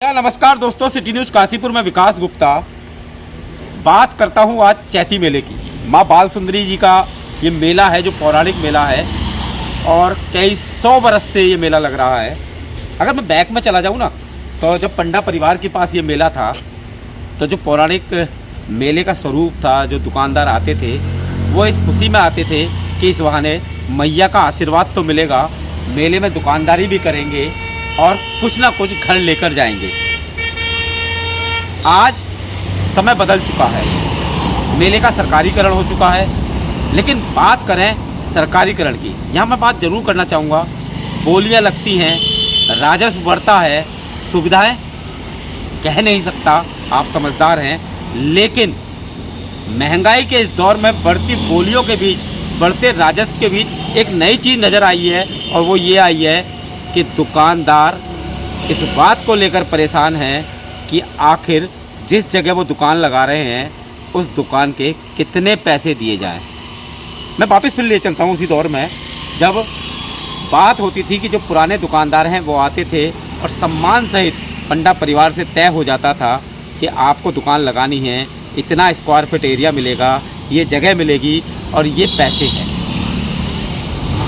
नमस्कार दोस्तों, city news Kashipur में विकास गुप्ता बात करता हूं आज चैती मेले की। माँ बाल सुंदरी जी का ये मेला है जो पौराणिक मेला है और कई सौ बरस से ये मेला लग रहा है। अगर मैं बैक में चला जाऊं ना तो जब पंडा परिवार के पास ये मेला था तो जो पौराणिक मेले का स्वरूप था, जो दुकानदार आते थे वो इस खुशी में आते थे कि इस बहाने मैया का आशीर्वाद तो मिलेगा, मेले में दुकानदारी भी करेंगे और कुछ ना कुछ घर लेकर जाएंगे। आज समय बदल चुका है, मेले का सरकारीकरण हो चुका है, लेकिन बात करें सरकारीकरण की, यहाँ मैं बात जरूर करना चाहूँगा। बोलियाँ लगती हैं, राजस्व बढ़ता है, सुविधाएं कह नहीं सकता, आप समझदार हैं, लेकिन महंगाई के इस दौर में बढ़ती बोलियों के बीच, बढ़ते राजस्व के बीच एक नई चीज़ नज़र आई है और वो ये आई है कि दुकानदार इस बात को लेकर परेशान हैं कि आखिर जिस जगह वो दुकान लगा रहे हैं उस दुकान के कितने पैसे दिए जाएं। मैं वापस फिर ले चलता हूँ उसी दौर में जब बात होती थी कि जो पुराने दुकानदार हैं वो आते थे और सम्मान सहित पंडा परिवार से तय हो जाता था कि आपको दुकान लगानी है, इतना स्क्वायर फीट एरिया मिलेगा, ये जगह मिलेगी और ये पैसे हैं।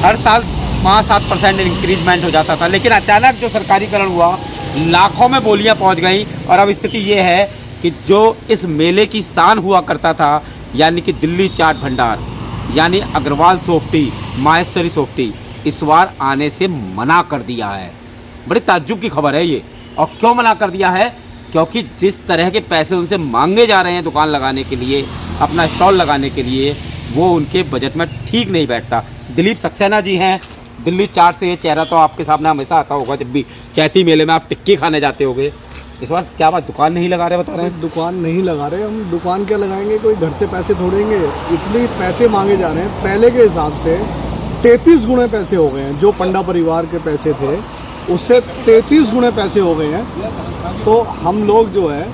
हर साल 5-7% इंक्रीजमेंट हो जाता था, लेकिन अचानक जो सरकारीकरण हुआ लाखों में बोलियां पहुंच गई और अब स्थिति ये है कि जो इस मेले की शान हुआ करता था, यानी कि दिल्ली चाट भंडार, यानी अग्रवाल सॉफ्टी, माहेश्वरी सॉफ्टी, इस बार आने से मना कर दिया है। बड़ी ताज्जुब की खबर है ये। और क्यों मना कर दिया है? क्योंकि जिस तरह के पैसे उनसे मांगे जा रहे हैं दुकान लगाने के लिए, अपना स्टॉल लगाने के लिए, वो उनके बजट में ठीक नहीं बैठता। दिलीप सक्सेना जी हैं दिल्ली चाट से, ये चेहरा तो आपके सामने हमेशा आता होगा जब भी चैती मेले में आप टिक्की खाने जाते होगे। इस बार क्या बात, दुकान नहीं लगा रहे बता रहे हैं? दुकान नहीं लगा रहे हम। दुकान क्या लगाएंगे, कोई घर से पैसे थोड़ेंगे। इतने पैसे मांगे जा रहे हैं, पहले के हिसाब से 33 गुणे पैसे हो गए हैं। जो पंडा परिवार के पैसे थे उससे 33 गुणे पैसे हो गए हैं। तो हम लोग जो है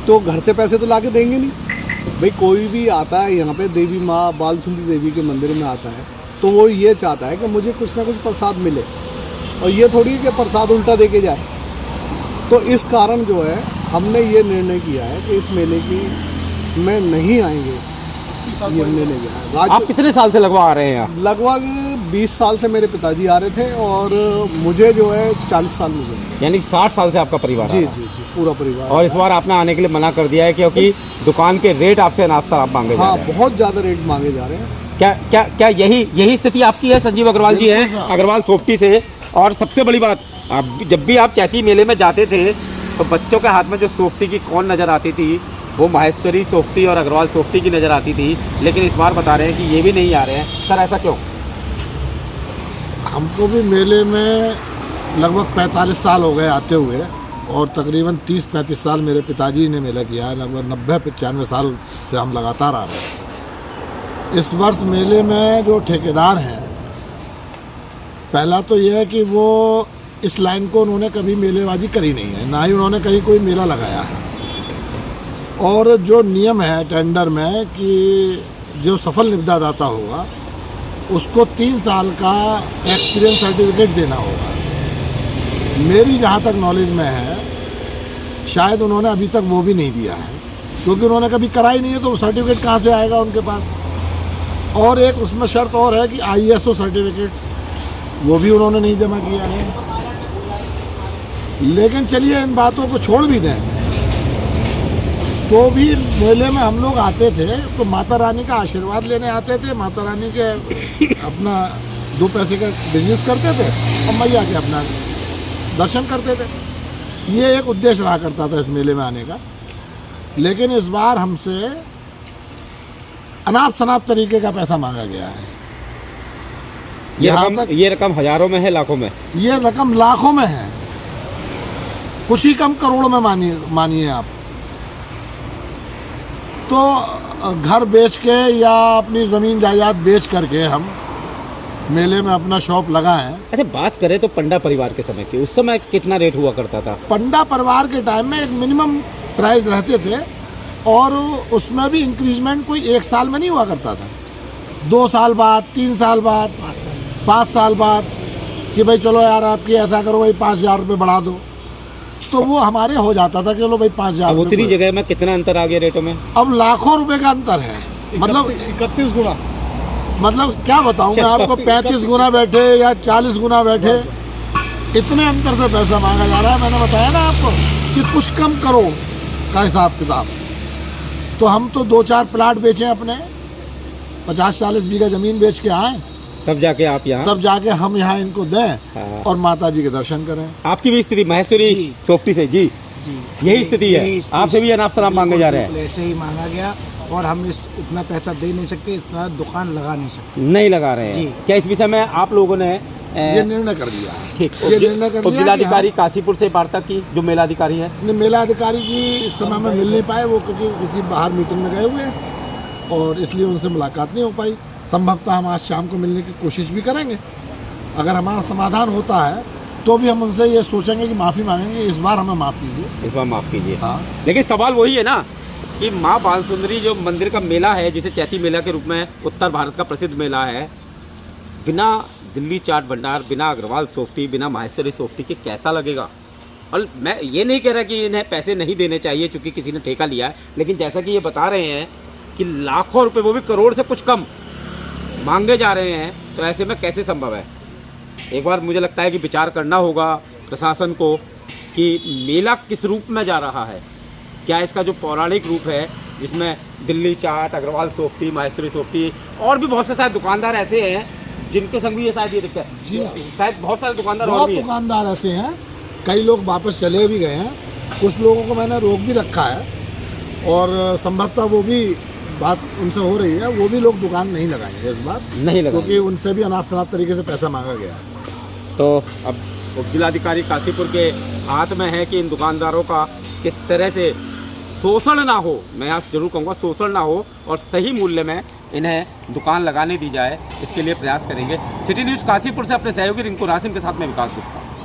तो घर से पैसे तो ला के देंगे नहीं भाई। कोई भी आता है यहाँ पे देवी माँ बाल सुंदरी देवी के मंदिर में आता है तो वो ये चाहता है कि मुझे कुछ ना कुछ प्रसाद मिले, और ये थोड़ी है कि प्रसाद उल्टा दे के जाए। तो इस कारण जो है हमने ये निर्णय किया है कि इस मेले की में नहीं आएंगे। ये हमने नहीं किया। आप कितने साल से लगवा आ रहे हैं यहाँ? लगभग 20 साल से मेरे पिताजी आ रहे थे और मुझे जो है 40 साल मुझे, यानी 60 साल से आपका परिवार? जी जी जी, पूरा परिवार। और इस बार आपने आने के लिए मना कर दिया है क्योंकि दुकान के रेट आपसे अनाप शनाप मांगे जा रहे हैं। बहुत ज़्यादा रेट मांगे जा रहे हैं। क्या यही स्थिति आपकी है? संजीव अग्रवाल जी हैं अग्रवाल सॉफ्टी से। और सबसे बड़ी बात, जब भी आप चैती मेले में जाते थे तो बच्चों के हाथ में जो सॉफ्टी की कौन नज़र आती थी, वो माहेश्वरी सॉफ्टी और अग्रवाल सॉफ्टी की नज़र आती थी, लेकिन इस बार बता रहे हैं कि ये भी नहीं आ रहे हैं। सर ऐसा क्यों? हमको भी मेले में लगभग 45 साल हो गए आते हुए, और तकरीबन 30-35 साल मेरे पिताजी ने मेला किया है। लगभग 90-95 साल से हम लगातार आ रहे हैं। इस वर्ष मेले में जो ठेकेदार हैं, पहला तो यह है कि वो इस लाइन को उन्होंने कभी मेलेबाजी करी नहीं है, ना ही उन्होंने कहीं कोई मेला लगाया है। और जो नियम है टेंडर में कि जो सफल निविदादाता होगा उसको 3 साल का एक्सपीरियंस सर्टिफिकेट देना होगा। मेरी जहाँ तक नॉलेज में है, शायद उन्होंने अभी तक वो भी नहीं दिया है, क्योंकि उन्होंने कभी करा ही नहीं है, तो वो सर्टिफिकेट कहाँ से आएगा उनके पास। और एक उसमें शर्त और है कि ISO सर्टिफिकेट्स वो भी उन्होंने नहीं जमा किया है। लेकिन चलिए इन बातों को छोड़ भी दें, तो भी मेले में हम लोग आते थे तो माता रानी का आशीर्वाद लेने आते थे, माता रानी के अपना 2 पैसे का बिजनेस करते थे और मैया के अपना दर्शन करते थे। ये एक उद्देश्य रहा करता था इस मेले में आने का। लेकिन इस बार हमसे अनाप शनाप तरीके का पैसा मांगा गया है। ये रकम हजारों में है, लाखों में? ये रकम लाखों में है, कुछ ही कम करोड़ में मानिए आप। तो घर बेच के या अपनी ज़मीन जायदाद बेच करके हम मेले में अपना शॉप लगाएं। अच्छा, बात करें तो पंडा परिवार के समय की, उस समय कितना रेट हुआ करता था? पंडा परिवार के टाइम में एक मिनिमम प्राइस रहते थे और उसमें भी इंक्रीजमेंट कोई 1 साल में नहीं हुआ करता था। 2 साल बाद, 3 साल बाद, 5 साल बाद कि भाई चलो यार आपकी ऐसा करो भाई 5,000 रुपये बढ़ा दो। तो वो हमारे हो जाता था कि चलो भाई 5,000 अब उतनी रुपये। जगह में कितना अंतर आ गया रेटों में? अब लाखों रुपए का अंतर है, मतलब 31 गुना। मतलब क्या बताऊं मैं आपको, 35 गुना बैठे या 40 गुना बैठे, इतने अंतर से पैसा मांगा जा रहा है। मैंने बताया ना आपको कि कुछ कम करो का हिसाब किताब। तो हम तो 2-4 प्लाट बेचे अपने, 50-40 बीघा जमीन बेच के आए, तब जाके आप यहाँ, तब जाके हम यहाँ इनको दें हाँ। और माता जी के दर्शन करें। आपकी भी स्थिति महेश्वरी जी। सोफ्टी से जी जी यही स्थिति है, यही स्थिति आपसे भी अनाप शनाप मांगे जा रहे हैं? बिल्कुल ऐसे ही मांगा गया और हम इतना पैसा दे नहीं सकते, इतना दुकान लगा नहीं सकते। नहीं लगा रहे हैं जी। क्या इस विषय में आप लोगों ने ये निर्णय कर दिया है। ठीक ये निर्णय कर लिया कि जिलाधिकारी काशीपुर से वार्ता की, जो मेला अधिकारी है? अपने मेला अधिकारी जी इस समय में मिल नहीं पाए, वो क्योंकि किसी बाहर मीटिंग में गए हुए हैं और इसलिए उनसे मुलाकात नहीं हो पाई। संभवतः हम आज शाम को मिलने की कोशिश भी करेंगे। अगर हमारा समाधान होता है तो भी हम उनसे ये सोचेंगे कि माफ़ी मांगेंगे, इस बार हमें माफ़ कीजिए। इस बार माफ़ कीजिए। हाँ, लेकिन सवाल वही है ना कि माँ बालसुंदरी जो मंदिर का मेला है, जिसे चैती मेला के रूप में उत्तर भारत का प्रसिद्ध मेला है, बिना दिल्ली चाट भंडार, बिना अग्रवाल सोफ्टी, बिना माहेश्वरी सोफ्टी के कैसा लगेगा? और मैं ये नहीं कह रहा कि इन्हें पैसे नहीं देने चाहिए चूँकि किसी ने ठेका लिया है, लेकिन जैसा कि ये बता रहे हैं कि लाखों रुपए, वो भी करोड़ से कुछ कम मांगे जा रहे हैं, तो ऐसे में कैसे संभव है? एक बार मुझे लगता है कि विचार करना होगा प्रशासन को कि मेला किस रूप में जा रहा है। क्या इसका जो पौराणिक रूप है जिसमें दिल्ली चाट, अग्रवाल सोफ्टी, माहेश्वरी सोफ्टी और भी बहुत से शायद दुकानदार ऐसे हैं जिनके संग भी ये शायद ये दिक्कत है। जी हाँ। शायद बहुत सारे दुकानदार और बहुत भी हैं। दुकानदार ऐसे हैं, कई लोग वापस चले भी गए हैं, कुछ लोगों को मैंने रोक भी रखा है और संभवतः वो भी बात उनसे हो रही है, वो भी लोग दुकान नहीं लगाएंगे इस बार, नहीं लगा क्योंकि उनसे भी अनाप शनाप तरीके से पैसा मांगा गया है। तो अब उप जिलाधिकारी काशीपुर के हाथ में है कि इन दुकानदारों का किस तरह से शोषण ना हो। मैं यहाँ जरूर कहूँगा शोषण ना हो और सही मूल्य में इन्हें दुकान लगाने दी जाए, इसके लिए प्रयास करेंगे। सिटी न्यूज़ काशीपुर से अपने सहयोगी रिंकू रासिम के साथ में विकास गुप्ता।